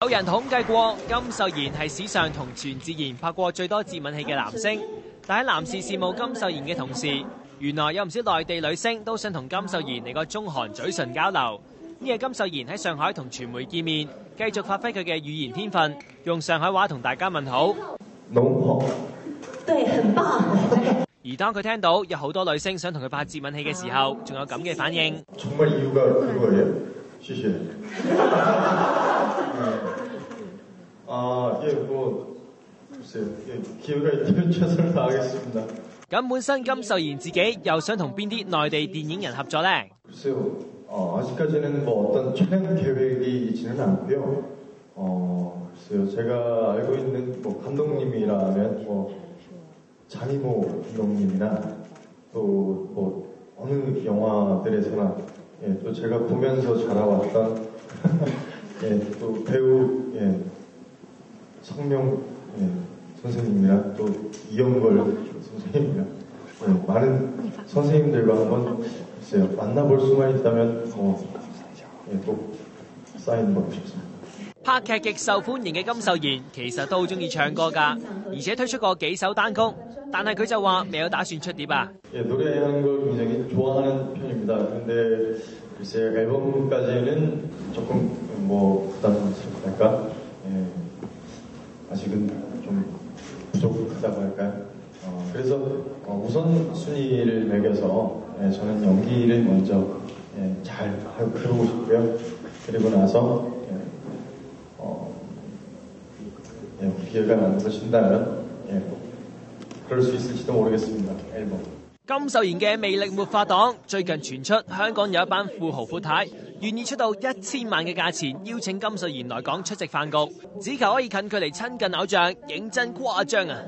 有人統計過，金秀賢係史上同全智賢拍過最多接吻戲嘅男星。但喺男士事務金秀賢嘅同時，原來有唔少內地女星都想同金秀賢嚟個中韓嘴唇交流。呢日金秀賢喺上海同傳媒見面，繼續發揮佢嘅語言天分，用上海話同大家問好。濃好，對，很棒。而當佢聽到有好多女星想同佢拍接吻戲嘅時候，仲有咁嘅反應。정말 이유가 그거예요? 謝謝。예, 뭐 글쎄요. 예, 기회가 있다면 최선을 다하겠습니다. 咁本身金秀賢自己又想同邊啲內地電影人合作呢？ 글쎄요. 아직까지는 뭐 어떤 촬영 계획이 있지는 않고요. 글쎄요. 제가 알고 있는 뭐 감독님이라면 뭐 장이모 감독님이나 또 뭐 어느 영화들에서나 예, 또 제가 보면서 자라왔던 예, 또 배우 예, 성명 예, 선생님이랑 또 이영걸 선생님이랑 예, 많은 선생님들과 한번 글쎄요, 만나볼 수만 있다면 예, 꼭 사인 받고 싶습니다. 拍劇極受歡迎嘅金秀賢其實都好中意唱歌㗎，而且推出過幾首單曲，但係佢就話未有打算出碟啊。 예, 노래하는 걸 굉장히 좋아하는 편입니다. 근데 글쎄 앨범까지는 조금 뭐 부담스럽달까? 예, 아직은 좀 부족하다고 할까요? 그래서 우선순위를 매겨서 예, 저는 연기를 먼저 예, 잘 해보고 싶고요. 그리고 나서 예, 기회가 남으신다면 예, 그럴 수 있을지도 모르겠습니다. 앨범. 金秀賢嘅魅力沒法擋，最近傳出香港有一班富豪闊太願意出到1000萬嘅價錢邀請金秀賢來港出席飯局，只求可以近距離親近偶像，認真誇張啊！